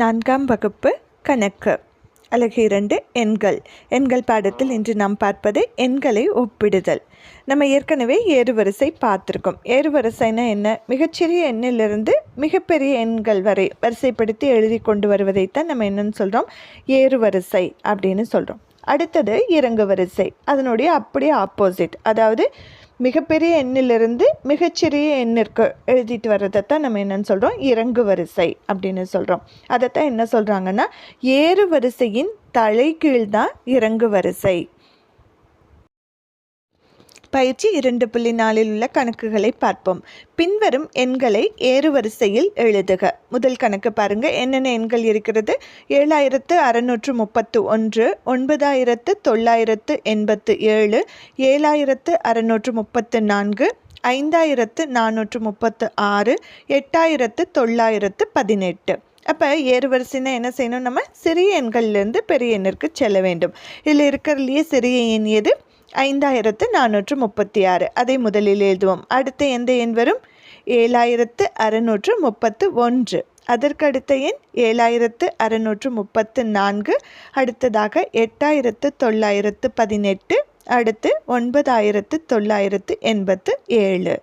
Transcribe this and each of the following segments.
4ஆம் வகுப்பு கணக்கு அலகு 2 எண்கள் பாடத்தில் இன்று நாம் பார்ப்பது எண்களை ஒப்பிடுதல். நம்ம ஏற்கனவே ஏறுவரிசை பார்த்துருக்கோம். ஏறுவரிசைனா என்ன? மிகச்சிறிய எண்ணிலிருந்து மிகப்பெரிய எண்கள் வரை வரிசைப்படுத்தி எழுதி கொண்டு வருவதைத்தான் நம்ம என்னன்னு சொல்கிறோம், ஏறுவரிசை அப்படின்னு சொல்கிறோம். அடுத்தது இறங்கு வரிசை, அதனுடைய அப்படியே ஆப்போசிட், அதாவது மிகப்பெரிய எண்ணிலிருந்து மிகச்சிறிய எண்ணிற்கு எழுதிட்டு வர்றதைத்தான் நம்ம என்னன்னு சொல்கிறோம், இறங்கு வரிசை அப்படின்னு சொல்கிறோம். அதைத்தான் என்ன சொல்கிறாங்கன்னா, ஏறு வரிசையின் தலைகீழ் தான் இறங்கு வரிசை. பயிற்சி 2.4 உள்ள கணக்குகளை பார்ப்போம். பின்வரும் எண்களை ஏறுவரிசையில் எழுதுக. முதல் கணக்கு பாருங்க, என்னென்ன எண்கள் இருக்கிறது? 7631, 9987, 7634, 5436, 8918. அப்போ ஏறுவரிசைனா என்ன செய்யணும்? நம்ம சிறிய எண்கள்லேருந்து பெரிய எண்ணிற்கு செல்ல வேண்டும். இதில் இருக்கிறதுலையே சிறிய எண் எது? 5436. அதை முதலில் எழுதுவோம். அடுத்து எந்த எண் வரும்? 7631. அதற்கு அடுத்த எண் 7634. அடுத்ததாக 8918. அடுத்து 9987.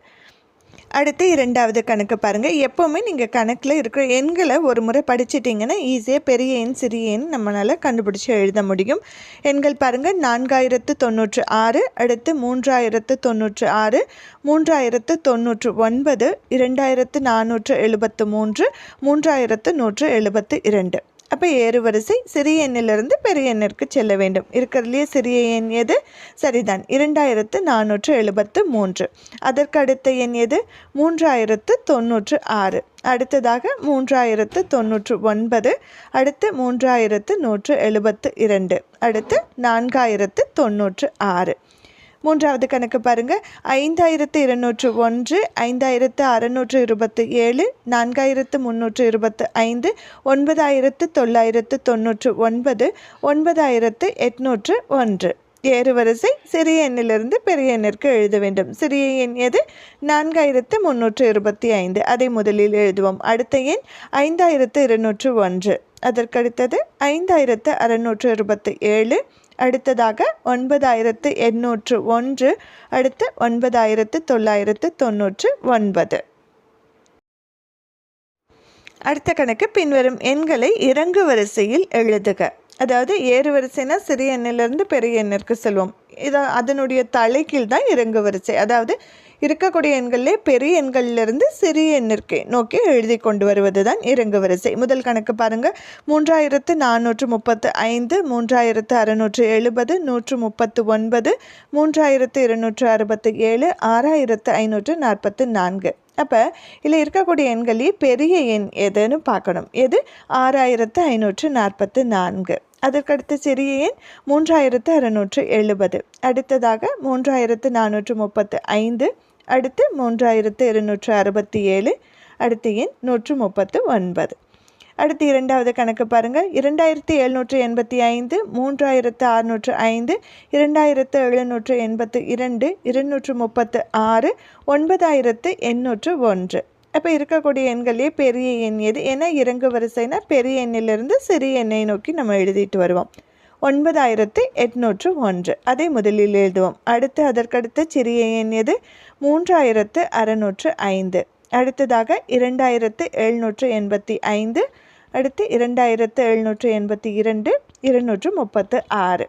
அடுத்து இரண்டாவது கணக்கு பாருங்கள். எப்போவுமே நீங்கள் கணக்கில் இருக்கிற எண்களை ஒரு முறை படிச்சிட்டிங்கன்னா ஈஸியாக பெரிய எண் சிறிய எண் நம்மளால் கண்டுபிடிச்சி எழுத முடியும். எண்கள் பாருங்கள், 4096, அடுத்து 3096, 3099, 2473, 3172. அப்போ ஏறுவரிசை சிறிய எண்ணிலிருந்து பெரிய எண்ணிற்கு செல்ல வேண்டும். இருக்கிறதுலையே சிறிய எண் எது? சரிதான், 2473. அதற்கு அடுத்த எண் எது? 3096. அடுத்ததாக 3099, அடுத்து 3172, அடுத்து 4096. மூன்றாவது கணக்கு பாருங்கள், 5201, 5627, 4325, 9999, 9801. ஏறுவரிசை சிறிய எண்ணிலிருந்து பெரிய எண்ணிற்கு எழுத வேண்டும். சிறிய எண் எது? 4325. அதை முதலில் எழுதுவோம். அடுத்த எண் 5201. அதற்கடுத்தது 5627. அடுத்ததாக 9801. அடுத்து 9999. அடுத்த கணக்கு, பின்வரும் எண்களை இறங்கு வரிசையில் எழுதுக. அதாவது ஏறு வரிசைனா சிறிய எண்ணிலிருந்து பெரிய எண்ணிற்கு செல்வோம். அதனுடைய தலைகீழ் தான் இறங்கு வரிசை. அதாவது இருக்கக்கூடிய எண்களிலே பெரிய எண்களிலிருந்து சிறிய எண்ணிற்கு நோக்கி எழுதி கொண்டு வருவது தான் இறங்கு வரிசை. முதல் கணக்கு பாருங்கள், 3435, 3670, 139, 3267, 6544. அப்போ இதில் இருக்கக்கூடிய எண்களே பெரிய எண் எதுன்னு பார்க்கணும். எது? 6544. அதற்கடுத்து சிறிய எண் 3670. அடுத்ததாக 3435. அடுத்து 3267. அடுத்த எண் 139. அடுத்து இரண்டாவது கணக்கு பாருங்கள், 2785, 3605, 2782, 236, 9801. அப்போ இருக்கக்கூடிய எண்களே பெரிய எண் எது? ஏன்னா இறங்கு வரிசைனா பெரிய எண்ணிலிருந்து சிறிய எண்ணை நோக்கி நம்ம எழுதிட்டு வருவோம். 9801. அதை முதலில் எழுதுவோம். அடுத்து அதற்கடுத்த சிறிய எண் எது? 3605. அடுத்ததாக 2785. அடுத்து 2782, 236.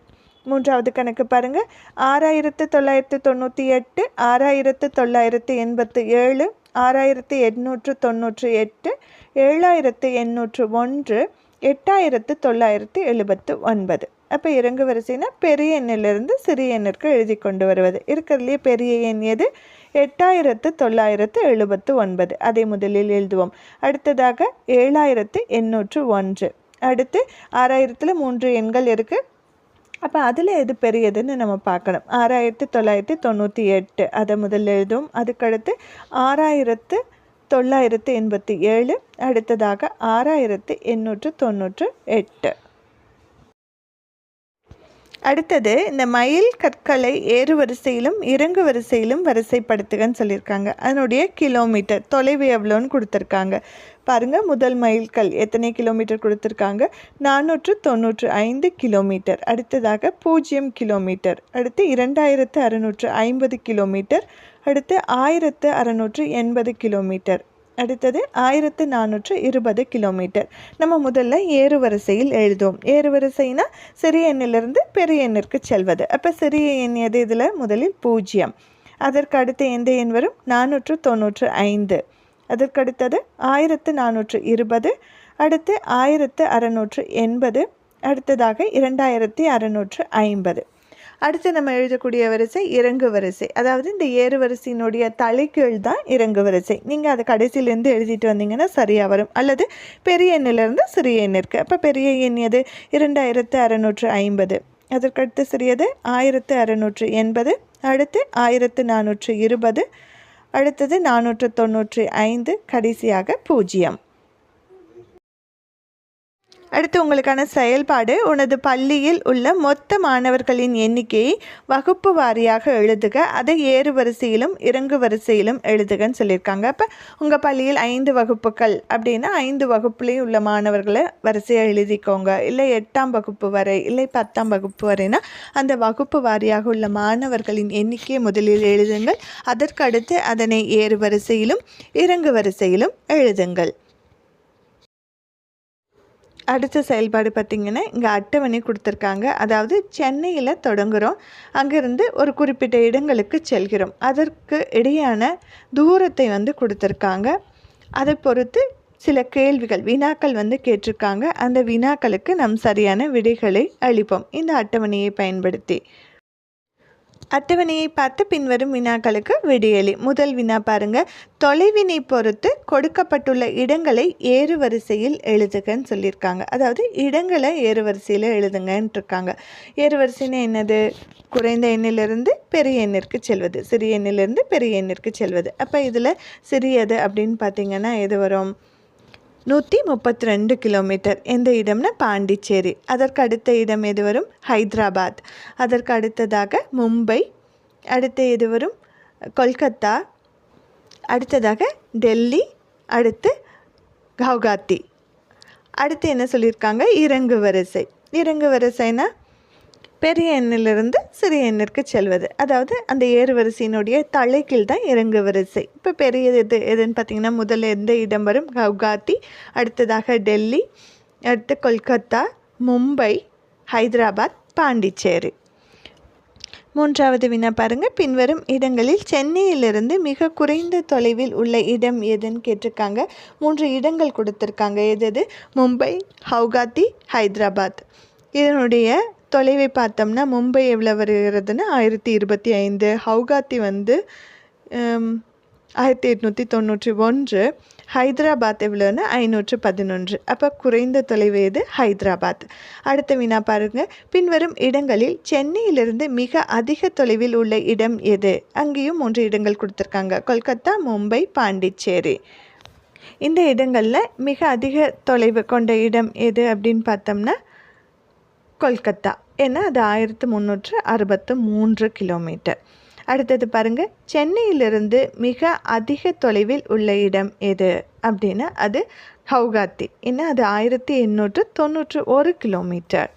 மூன்றாவது கணக்கு பாருங்கள், 6998, 6987, 6898, 7801, 8979. அப்போ இறங்கு வரிசைனா பெரிய எண்ணிலிருந்து சிறிய எண்ணிற்கு எழுதி கொண்டு வருவது. இருக்கிறதுலே பெரிய எண் எது? 8979. அதை முதலில் எழுதுவோம். அடுத்ததாக 7801. அடுத்து 6000 3 எண்கள் இருக்குது. அப்போ அதில் எது பெரியதுன்னு நம்ம பார்க்கணும். 6998. அதை முதல்ல எழுதுவோம். அதுக்கடுத்து 6987. அடுத்ததாக 6898. அடுத்தது இந்த மயில் கற்களை ஏறு வரிசையிலும் இறங்கு வரிசையிலும் வரிசைப்படுத்துகன்னு சொல்லியிருக்காங்க. அதனுடைய கிலோமீட்டர் தொலைவு எவ்வளோன்னு கொடுத்துருக்காங்க. பாருங்கள், முதல் மைல்கல் எத்தனை கிலோமீட்டர் கொடுத்துருக்காங்க? 495 கிலோமீட்டர். அடுத்ததாக 0 கிலோமீட்டர். அடுத்து 2650 கிலோமீட்டர். அடுத்து 1680 கிலோமீட்டர். அடுத்தது 1420 கிலோமீட்டர். நம்ம முதல்ல ஏறுவரிசையில் எழுதுவோம். ஏறுவரிசைனா சிறிய எண்ணிலிருந்து பெரிய எண்ணிற்கு செல்வது. அப்போ சிறிய எண் எது? இதில் முதலில் 0. அதற்கு அடுத்து எந்த எண் வரும்? 495. அதற்கடுத்தது 1420. அடுத்து 1680. அடுத்ததாக 2650. அடுத்து நம்ம எழுதக்கூடிய வரிசை இறங்கு வரிசை. அதாவது இந்த ஏறு வரிசையினுடைய தலைக்கீழ் தான் இறங்கு வரிசை. நீங்கள் அதை கடைசியிலேருந்து எழுதிட்டு வந்தீங்கன்னா சரியாக வரும். அல்லது பெரிய எண்ணிலிருந்து சிறிய எண்ணிற்கு. அப்போ பெரிய எண் எது? 2650. அதற்கடுத்து சிறியது 1680. அடுத்து 1420. அடுத்தது 495. கடைசியாக 0. அடுத்து உங்களுக்கான செயல்பாடு, உனது பள்ளியில் உள்ள மொத்த மாணவர்களின் எண்ணிக்கையை வகுப்பு வாரியாக எழுதுக. அதை ஏறு வரிசையிலும் இறங்கு வரிசையிலும் எழுதுகன்னு சொல்லியிருக்காங்க. அப்போ உங்கள் பள்ளியில் 5 வகுப்புகள் அப்படின்னா 5 வகுப்புலேயும் உள்ள மாணவர்களை வரிசையாக எழுதிக்கோங்க. இல்லை 8ஆம் வகுப்பு வரை, இல்லை 10ஆம் வகுப்பு வரைனா அந்த வகுப்பு வாரியாக உள்ள மாணவர்களின் எண்ணிக்கையை முதலில் எழுதுங்கள். அதற்கு அடுத்து அதனை ஏறு வரிசையிலும் இறங்கு வரிசையிலும் எழுதுங்கள். அடுத்த செயல்பாடு பார்த்திங்கன்னா, இங்கே அட்டவணை கொடுத்துருக்காங்க. அதாவது சென்னையில் தொடங்குகிறோம், அங்கேருந்து ஒரு குறிப்பிட்ட இடங்களுக்கு செல்கிறோம். அதற்கு இடையான தூரத்தை கொடுத்துருக்காங்க. அதை பொறுத்து சில கேள்விகள், வினாக்கள் கேட்டிருக்காங்க. அந்த வினாக்களுக்கு நாம் சரியான விடைகளை அளிப்போம் இந்த அட்டவணையை பயன்படுத்தி. அட்டவணையை பார்த்து பின்வரும் வினாக்களுக்கு விடையளி. முதல் வினா பாருங்கள். தொலைவினை பொறுத்து கொடுக்கப்பட்டுள்ள இடங்களை ஏறு வரிசையில் எழுதுகன்னு சொல்லியிருக்காங்க. அதாவது இடங்களை ஏறு வரிசையில் எழுதுங்கன்னு இருக்காங்க. ஏறு வரிசைன்னு என்னது? குறைந்த எண்ணிலிருந்து பெரிய எண்ணிற்கு செல்வது, சிறிய எண்ணிலிருந்து பெரிய எண்ணிற்கு செல்வது. அப்போ இதில் சிறியது அப்படின்னு பார்த்திங்கன்னா எது வரும்? 132 கிலோமீட்டர். எந்த இடம்னா பாண்டிச்சேரி. அதற்கு அடுத்த இடம் எது வரும்? ஹைதராபாத். அதற்கு அடுத்ததாக மும்பை. அடுத்து எது வரும்? கொல்கத்தா. அடுத்ததாக டெல்லி. அடுத்து கவுகாத்தி. அடுத்து என்ன சொல்லியிருக்காங்க? இறங்கு வரிசை. இறங்கு வரிசைனா பெரிய எண்ணிலிருந்து சிறிய எண்ணிற்கு செல்வது. அதாவது அந்த ஏறு வரிசையினுடைய தலைக்கீழ் தான் இறங்கு வரிசை. இப்போ பெரிய எதுன்னு பார்த்திங்கன்னா முதல்ல எந்த இடம் வரும்? கவுகாத்தி. அடுத்ததாக டெல்லி. அடுத்து கொல்கத்தா, மும்பை, ஹைதராபாத், பாண்டிச்சேரி. மூன்றாவது வினா பாருங்கள். பின்வரும் இடங்களில் சென்னையிலிருந்து மிக குறைந்த தொலைவில் உள்ள இடம் எதுன்னு கேட்டிருக்காங்க. 3 இடங்கள் கொடுத்துருக்காங்க. எது? மும்பை, கவுகாத்தி, ஹைதராபாத். இதனுடைய தொலைவை பார்த்தோம்னா மும்பை எவ்வளோ வருகிறதுனா 1025. கவுகாத்தி 1891. ஹைதராபாத் எவ்வளோன்னா 511. அப்போ குறைந்த தொலைவு எது? ஹைதராபாத். அடுத்த வினா பாருங்கள். பின்வரும் இடங்களில் சென்னையிலிருந்து மிக அதிக தொலைவில் உள்ள இடம் எது? அங்கேயும் 3 இடங்கள் கொடுத்துருக்காங்க. கொல்கத்தா, மும்பை, பாண்டிச்சேரி. இந்த இடங்களில் மிக அதிக தொலைவு கொண்ட இடம் எது அப்படின்னு பார்த்தோம்னா கொல்கத்தா. ஏன்னா அது 1363 கிலோமீட்டர். அடுத்தது பாருங்கள். சென்னையிலிருந்து மிக அதிக தொலைவில் உள்ள இடம் எது அப்படின்னா அது கவுகாத்தி. ஏன்னா அது 1891 கிலோமீட்டர்.